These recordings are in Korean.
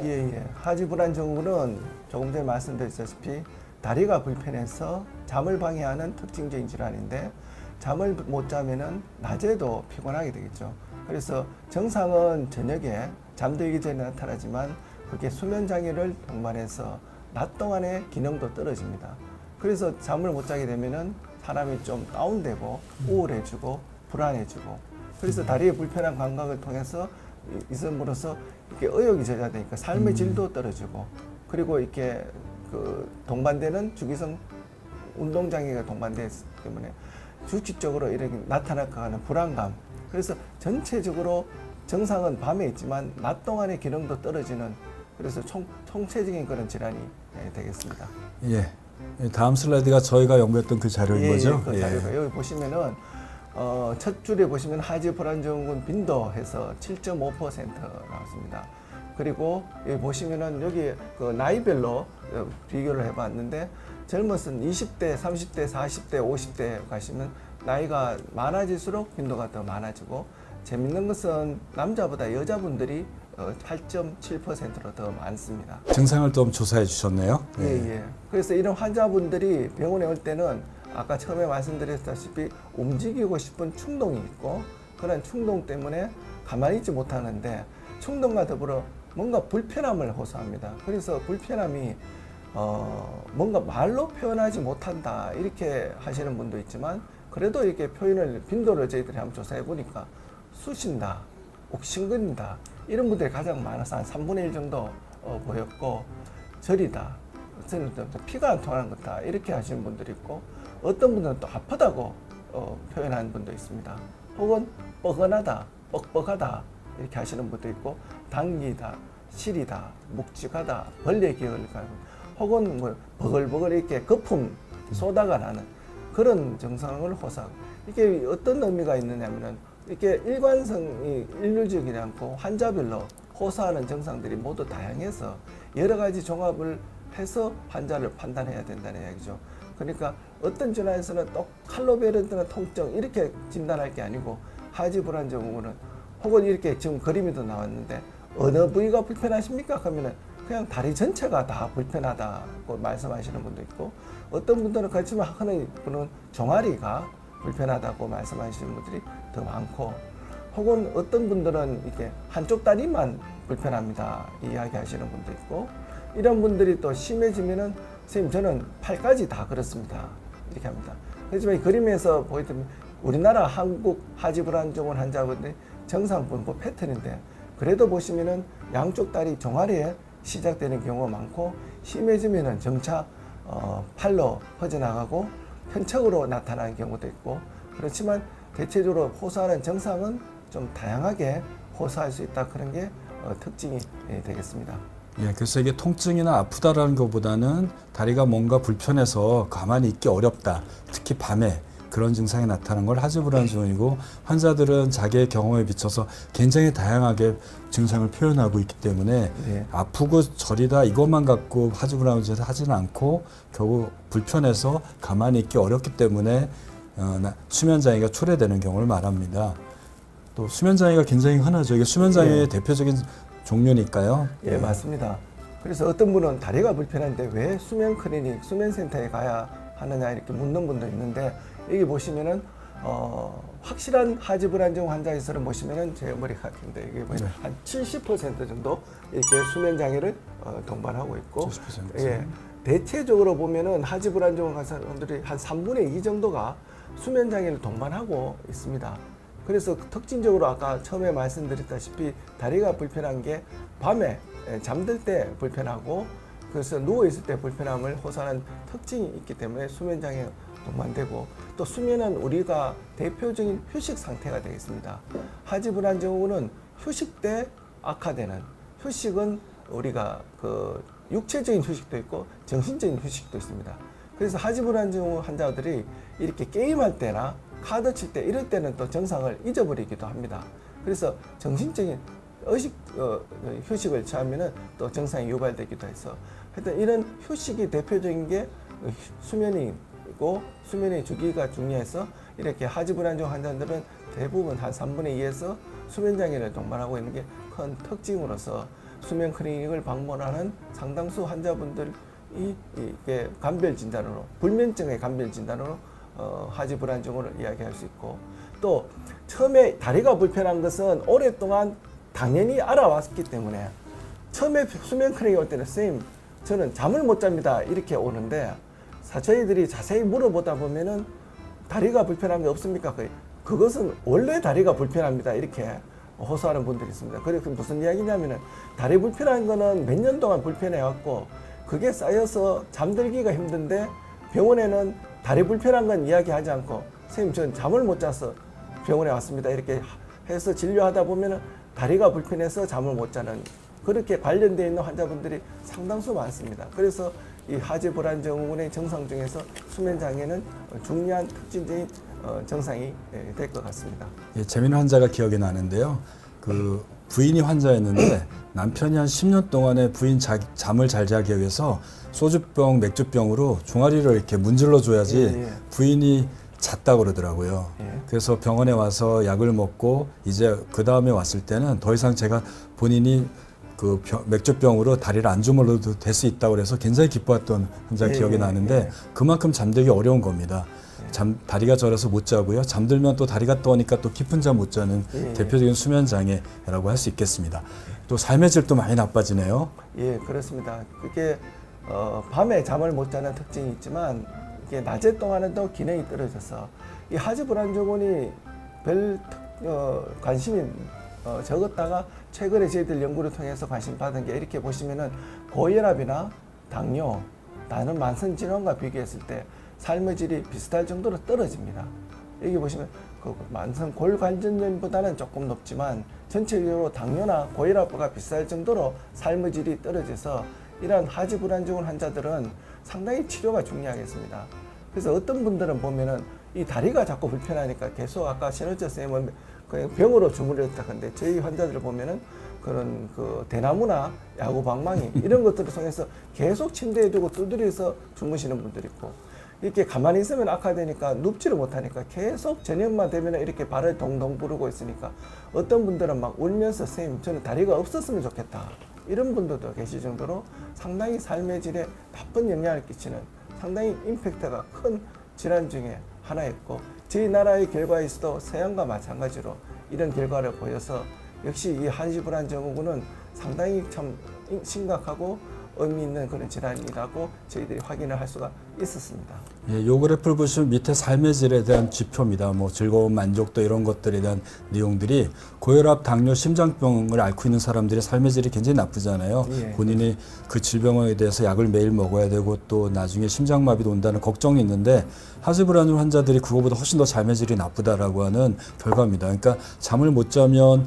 예. 하지 불안 증후군은 조금 전에 말씀드렸다시피 다리가 불편해서 잠을 방해하는 특징적인 질환인데 잠을 못 자면은 낮에도 피곤하게 되겠죠. 그래서 정상은 저녁에 잠들기 전에 나타나지만 그게 수면 장애를 동반해서 낮 동안의 기능도 떨어집니다. 그래서 잠을 못 자게 되면은 사람이 좀 다운되고 우울해지고 불안해지고 그래서 다리의 불편한 감각을 통해서 있음으로써 이렇게 의욕이 저하되니까 삶의 질도 떨어지고 그리고 이렇게 그 동반되는 주기성 운동 장애가 동반되기 때문에 주기적으로 이렇게 나타나가는 불안감. 그래서 전체적으로 정상은 밤에 있지만 낮 동안의 기능도 떨어지는 그래서 총체적인 그런 질환이 되겠습니다. 예. 다음 슬라이드가 저희가 연구했던 그 자료인 거죠? 그 자료가 여기 보시면은 첫 줄에 보시면 하지 불안 증후군 빈도해서 7.5% 나왔습니다. 그리고 여기 보시면은 여기 그 나이별로 비교를 해봤는데 젊었은 20대, 30대, 40대, 50대 가시면 나이가 많아질수록 빈도가 더 많아지고 재밌는 것은 남자보다 여자분들이 8.7%로 더 많습니다. 증상을 좀 조사해 주셨네요. 예. 그래서 이런 환자분들이 병원에 올 때는 아까 처음에 말씀드렸다시피 움직이고 싶은 충동이 있고 그런 충동 때문에 가만히 있지 못하는데 충동과 더불어 뭔가 불편함을 호소합니다. 그래서 불편함이 뭔가 말로 표현하지 못한다 이렇게 하시는 분도 있지만 그래도 이렇게 표현을 빈도를 저희들이 한번 조사해 보니까 쑤신다, 옥신거린다 이런 분들이 가장 많아서 한 3분의 1 정도 보였고 저리다, 저는 또 피가 안 통하는 거다 이렇게 하시는 분들이 있고 어떤 분들은 또 아프다고 표현하는 분도 있습니다. 혹은 뻐근하다, 뻑뻑하다 이렇게 하시는 분도 있고 당기다, 시리다, 묵직하다, 벌레 기억을 가고 혹은 뭐 버글버글 이렇게 거품 쏟아가 나는 그런 증상을 호소하고 이게 어떤 의미가 있느냐면은 이렇게 일관성이 일률적이지 않고 환자별로 호소하는 증상들이 모두 다양해서 여러 가지 종합을 해서 환자를 판단해야 된다는 이야기죠. 그러니까 어떤 질환에서는 또 칼로 베르드나 통증 이렇게 진단할 게 아니고 하지 불안 증후군은 혹은 이렇게 지금 그림이 더 나왔는데 어느 부위가 불편하십니까? 하면은 그냥 다리 전체가 다 불편하다고 말씀하시는 분도 있고 어떤 분들은 그렇지만 하는 분은 종아리가 불편하다고 말씀하시는 분들이 더 많고 혹은 어떤 분들은 이렇게 한쪽 다리만 불편합니다 이야기하시는 분도 있고 이런 분들이 또 심해지면은 선생님 저는 팔까지 다 그렇습니다 이렇게 합니다. 하지만 이 그림에서 보이면 우리나라 한국 하지 불안 증후군 환자분들이 정상 분포 패턴인데 그래도 보시면은 양쪽 다리 종아리에 시작되는 경우가 많고 심해지면은 점차 팔로 퍼져나가고 편측으로 나타나는 경우도 있고 그렇지만 대체적으로 호소하는 증상은 좀 다양하게 호소할 수 있다 그런 게 특징이 되겠습니다. 예, 그래서 이게 통증이나 아프다라는 것보다는 다리가 뭔가 불편해서 가만히 있기 어렵다. 특히 밤에 그런 증상이 나타나는 걸 하지 불안 증후군이고 환자들은 자기의 경험에 비춰서 굉장히 다양하게 증상을 표현하고 있기 때문에 아프고 저리다 이것만 갖고 하지 불안 증후군을 하지는 않고 결국 불편해서 가만히 있기 어렵기 때문에 수면 장애가 초래되는 경우를 말합니다. 또 수면 장애가 굉장히 흔하죠. 이게 수면 장애의 대표적인 종류니까요. 예, 맞습니다. 그래서 어떤 분은 다리가 불편한데 왜 수면 클리닉, 수면 센터에 가야 하느냐 이렇게 묻는 분도 있는데 여기 보시면은 확실한 하지 불안 증후군 환자에서는 보시면은 제 머리 같은데 이게 보시면 한 70% 정도 이렇게 수면 장애를 동반하고 있고 70%. 예, 대체적으로 보면은 하지 불안 증후군 환자분들이 한 3분의 2 정도가 수면 장애를 동반하고 있습니다. 그래서 특징적으로 아까 처음에 말씀드렸다시피 다리가 불편한 게 밤에 잠들 때 불편하고 그래서 누워있을 때 불편함을 호소하는 특징이 있기 때문에 수면장애 동반되고 또 수면은 우리가 대표적인 휴식 상태가 되겠습니다. 하지 불안 증후군은 휴식 때 악화되는 휴식은 우리가 그 육체적인 휴식도 있고 정신적인 휴식도 있습니다. 그래서 하지 불안 증후군 환자들이 이렇게 게임할 때나 카드 칠 때 이럴 때는 또 정상을 잊어버리기도 합니다. 그래서 정신적인 휴식을 취하면은 또 정상이 유발되기도 해서 하여튼 이런 휴식이 대표적인 게 수면이 있고 수면의 주기가 중요해서 이렇게 하지 불안정 환자들은 대부분 한 3분의 2에서 수면 장애를 동반하고 있는 게 큰 특징으로서 수면 클리닉을 방문하는 상당수 환자분들이 이게 감별 진단으로 불면증의 감별 진단으로 하지 불안정을 이야기할 수 있고 또 처음에 다리가 불편한 것은 오랫동안 당연히 알아왔기 때문에 처음에 수면 클리닉 올 때는 선생님 저는 잠을 못 잡니다 이렇게 오는데 저희들이 자세히 물어보다 보면은 다리가 불편한 게 없습니까? 그것은 원래 다리가 불편합니다 이렇게 호소하는 분들이 있습니다. 그래서 무슨 이야기냐면은 다리 불편한 거는 몇 년 동안 불편해왔고 그게 쌓여서 잠들기가 힘든데 병원에는 다리 불편한 건 이야기하지 않고 선생님 전 잠을 못 자서 병원에 왔습니다 이렇게 해서 진료하다 보면은 다리가 불편해서 잠을 못 자는 그렇게 관련되어 있는 환자분들이 상당수 많습니다. 그래서 이 하지 불안증후군의 증상 중에서 수면 장애는 중요한 특징적인 증상이 될 것 같습니다. 예, 재미있는 환자가 기억이 나는데요. 그 부인이 환자였는데 남편이 한 10년 동안에 부인 잠을 잘 자기 위해서 소주병, 맥주병으로 종아리를 이렇게 문질러 줘야지 부인이 잤다 그러더라고요. 그래서 병원에 와서 약을 먹고 이제 그 다음에 왔을 때는 더 이상 제가 본인이 그 맥주병으로 다리를 안 주물러도 될 수 있다고 그래서 굉장히 기뻐했던 환자 기억이 나는데 그만큼 잠들기 어려운 겁니다. 다리가 저려서 못 자고요. 잠들면 또 다리가 떠오니까 또 깊은 잠 못 자는 대표적인 수면 장애라고 할 수 있겠습니다. 또 삶의 질도 많이 나빠지네요. 예, 그렇습니다. 그게 밤에 잠을 못 자는 특징이 있지만 이게 낮에 동안은 또 기능이 떨어져서 이 하지 불안증후군이 별 관심이 적었다가 최근에 저희들 연구를 통해서 관심 받은 게 이렇게 보시면은 고혈압이나 당뇨, 다른 만성 질환과 비교했을 때 삶의 질이 비슷할 정도로 떨어집니다. 여기 보시면 그 만성 골관절염보다는 조금 높지만 전체적으로 당뇨나 고혈압과 비슷할 정도로 삶의 질이 떨어져서 이러한 하지 불안증후군 환자들은 상당히 치료가 중요하겠습니다. 그래서 어떤 분들은 보면은 이 다리가 자꾸 불편하니까 계속 아까 신원철 선생님은 병으로 주무렸다 근데 저희 환자들을 보면은 그런 그 대나무나 야구 방망이 이런 것들을 통해서 계속 침대에 두고 두드려서 주무시는 분들이 있고 이렇게 가만히 있으면 악화되니까 눕지를 못하니까 계속 저녁만 되면 이렇게 발을 동동 구르고 있으니까 어떤 분들은 막 울면서 선생님 저는 다리가 없었으면 좋겠다 이런 분들도 계실 정도로 상당히 삶의 질에 나쁜 영향을 끼치는 상당히 임팩트가 큰 질환 중에 하나였고 저희 나라의 결과에서도 서양과 마찬가지로 이런 결과를 보여서 역시 이 하지 불안증후군은 상당히 참 심각하고 의미 있는 그런 질환이라고 저희들이 확인을 할 수가 있었습니다. 예, 요 그래프를 보시면 밑에 삶의 질에 대한 지표입니다. 뭐 즐거움, 만족도 이런 것들에 대한 내용들이 고혈압, 당뇨, 심장병을 앓고 있는 사람들의 삶의 질이 굉장히 나쁘잖아요. 본인이 그 질병에 대해서 약을 매일 먹어야 되고 또 나중에 심장마비도 온다는 걱정이 있는데 하지 불안증 환자들이 그거보다 훨씬 더 삶의 질이 나쁘다라고 하는 결과입니다. 그러니까 잠을 못 자면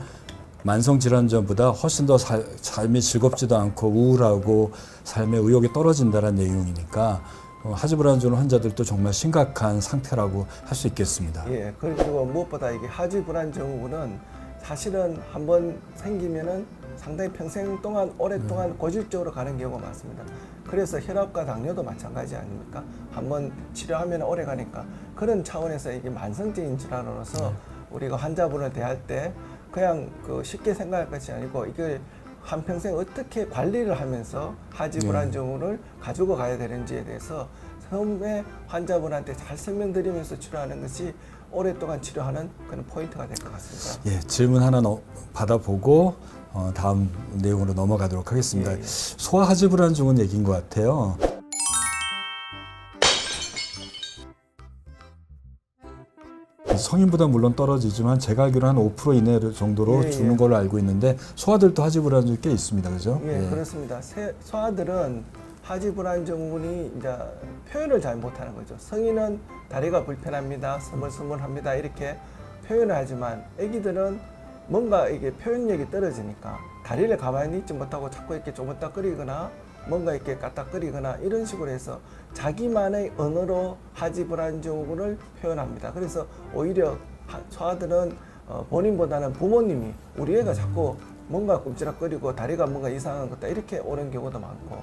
만성질환전보다 훨씬 더 삶이 즐겁지도 않고 우울하고 삶의 의욕이 떨어진다는 내용이니까 하지 불안증 환자들도 정말 심각한 상태라고 할 수 있겠습니다. 예, 그리고 무엇보다 이게 하지 불안증후군은 사실은 한번 생기면은 상당히 평생 동안 오랫동안 고질적으로 가는 경우가 많습니다. 그래서 혈압과 당뇨도 마찬가지 아닙니까? 한번 치료하면 오래 가니까 그런 차원에서 이게 만성적인 질환으로서 우리가 환자분을 대할 때 그냥 쉽게 생각할 것이 아니고 이걸 한평생 어떻게 관리를 하면서 하지 불안증후군을 가지고 가야 되는지에 대해서 처음에 환자분한테 잘 설명드리면서 치료하는 것이 오랫동안 치료하는 그런 포인트가 될 것 같습니다. 예, 질문 하나 받아보고 다음 내용으로 넘어가도록 하겠습니다. 예. 소아하지 불안증후군 얘기인 것 같아요. 성인보다 물론 떨어지지만 제가 알기로 한 5% 이내 정도로 주는 걸로 알고 있는데 소아들도 하지 불안증이 꽤 있습니다, 그죠? 예, 그렇습니다. 소아들은 하지 불안증후군이 이제 표현을 잘 못하는 거죠. 성인은 다리가 불편합니다, 스물스물합니다 이렇게 표현을 하지만 아기들은 뭔가 이게 표현력이 떨어지니까 다리를 가만히 있지 못하고 자꾸 이렇게 조물딱거리거나 뭔가 이렇게 까딱거리거나 이런 식으로 해서 자기만의 언어로 하지 불안증후군을 표현합니다. 그래서 오히려 소아들은 본인보다는 부모님이 우리 애가 자꾸 뭔가 꿈치락거리고 다리가 뭔가 이상한 것다 이렇게 오는 경우도 많고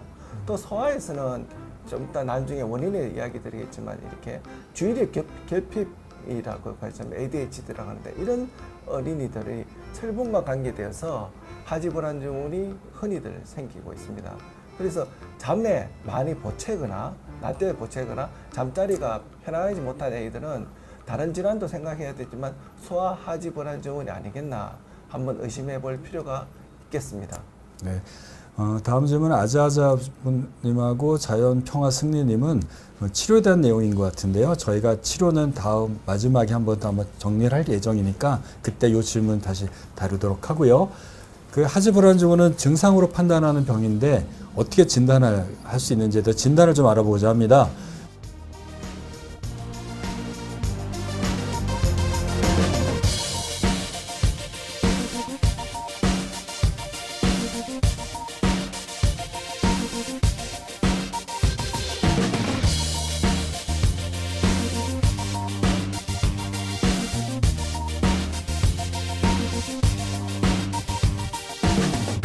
또 소아에서는 좀 이따 나중에 원인에 이야기 드리겠지만 이렇게 주의력 결핍이라고 하죠. ADHD라고 하는데 이런 어린이들이 철분과 관계되어서 하지불안 증후군이 흔히들 생기고 있습니다. 그래서 잠에 많이 보채거나 낮 때 보채거나 잠자리가 편안하지 못한 애들은 다른 질환도 생각해야 되지만 소아 하지불안 증후군이 아니겠나 한번 의심해 볼 필요가 있겠습니다. 네. 다음 질문은 아자아자님하고 자연평화승리님은 치료에 대한 내용인 것 같은데요. 저희가 치료는 다음 마지막에 한번 정리를 할 예정이니까 그때 이 질문 다시 다루도록 하고요. 그 하지불안 증후는 증상으로 판단하는 병인데 어떻게 진단을 할 수 있는지에 대해 진단을 좀 알아보고자 합니다.